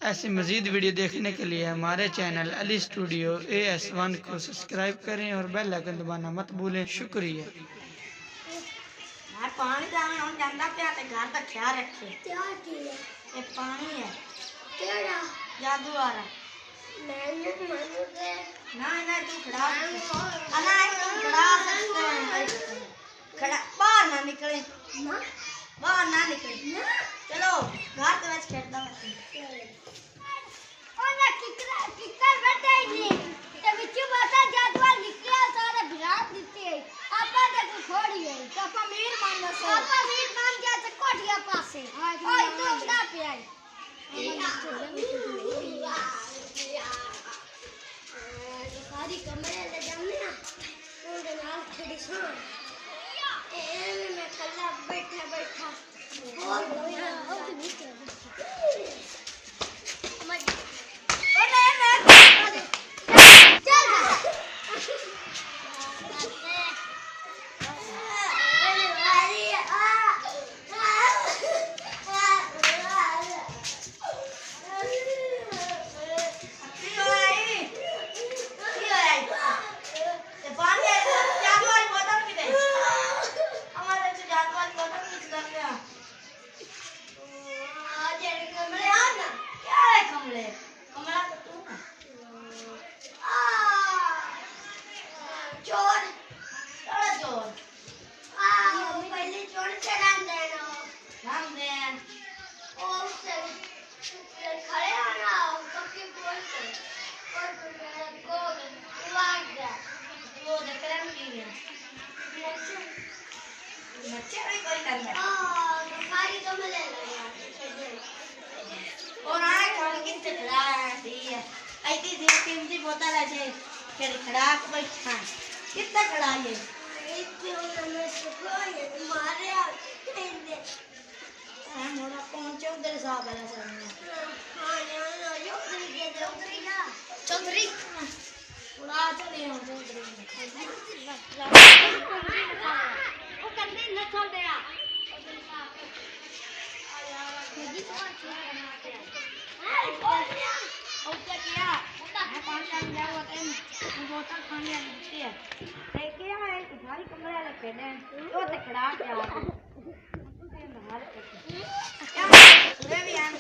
ऐसी मज़ीद वीडियो देखने के लिए हमारे चैनल अली स्टूडियो AS1 को सब्सक्राइब करें और बेल आइकन दबाना मत भूलें। शुक्रिया। पानी हम जानता क्या घर का ख्याल रखे। ये पानी है जादू आ रहा ना तू खड़ा खड़ा बाहर ना निकले चलो घर के बस खेलता सारी कमरे ले जाने ना उनके नाल खड़ी सो ए मैं कल्ला बैठा कितना खड़ा है मोड़ा कौन चौधरी साहब है चौधरी उड़ा चले चौधरी वो करने न छोड़ दे क्या किया पानी डाल दिया वो बोतल पानी आती है क्या है तुम्हारी कमरे वाले पहले वो तो खड़ा क्या सूर्य भी आन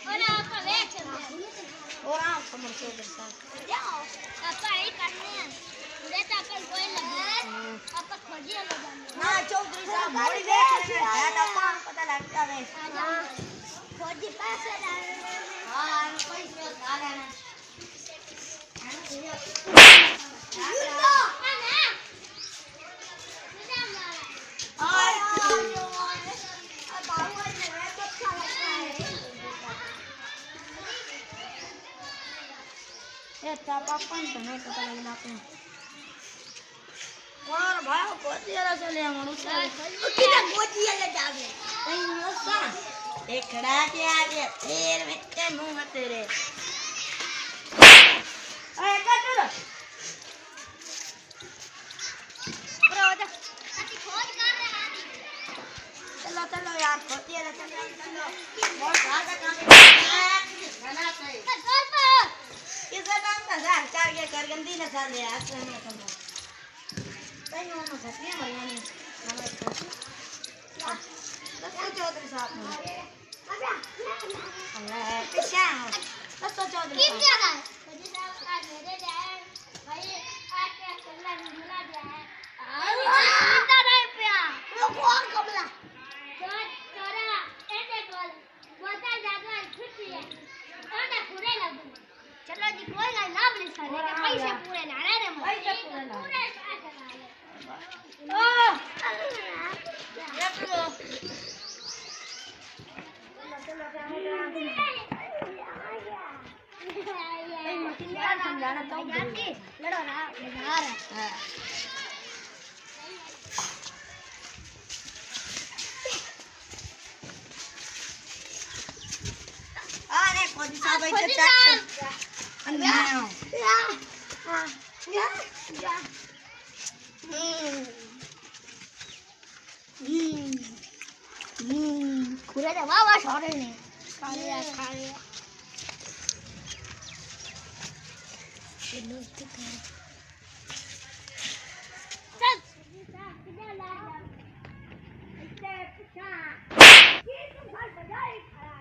और आपका वेट और आप कमर से उधर सा जाओ आपका ही करने हैं पूरे ताकत कोई लगे आपका खोजिए लगाने ना चौधरी साहब बड़ी वेट है तो पता लगता है खोजी पैसे डाल हां पैसे डाल लेना पापा तो नहीं पता लगना आपने और भाई गोदिया चले हम कितना गोदिया ले जावे कहीं मौसा एक खड़ा के आगे फिर मिट्टे मुंह तेरे अरे का चलो बड़ा जा अति खोज कर रहे हैं चलो यार गोदिया ले चलो बहुत ज्यादा काम गाना चाहिए किसे काम का सार चार के कर गंदी न साल ले आज में कम कहीं वो न सके मरवानी हमें तो चौधरी साहब ने अल्लाह पेशा तो चौधरी किस जगह चौधरी साहब आज मेरे जाए भाई आज क्या कमला मिला जाए कितना रहे पिया वो कौन कमला चोरा ऐसे कॉल बोतल जाकर छुट्टी है और पूरे लगू चलो जी कोई ना लाभ ले सकते हैं पैसे पूरे ना रे पैसे पूरे ना ओ रख लो समझाना तो लड़ो ना बाजार है अरे कौन सा भाई चचा Yeah. पूरे दे वाह वाह छोड़े नहीं खा लिया चलो चल किधर ला जा इससे पूछा ये तुम घर बजाई खड़ा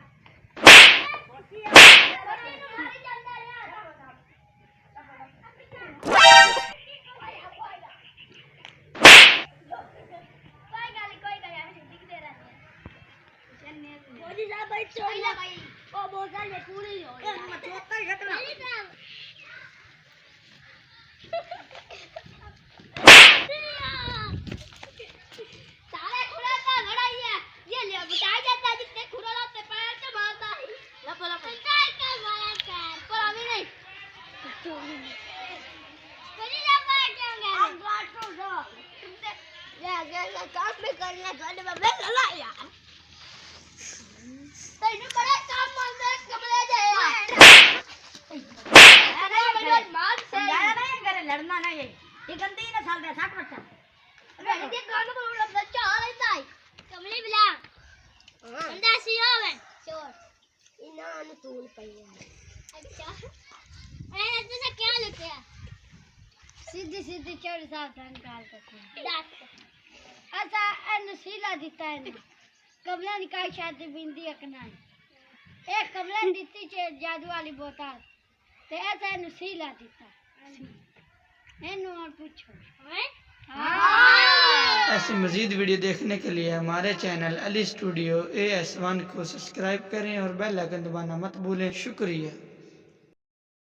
लड़ना नहीं है ये गंदी ना साल दे 60 बच्चा अरे ये गाना बोल बच्चा आ रहा है कमली बिला अंदा सीओ है चोर इना न तूल पई अच्छा अरे तुझे क्या लगता है सीधी सीधी चोर साफ निकाल सकते दांत अच्छा एन सीला दिता है कमला निकाल शादी बिंदी अकना एक कमला दिती चे जादू वाली बोतल ते ऐसा एन सीला दिता ऐसी मज़ीद वीडियो देखने के लिए हमारे चैनल अली स्टूडियो AS1 को सब्सक्राइब करें और बेल आइकन दबाना मत भूलें। शुक्रिया।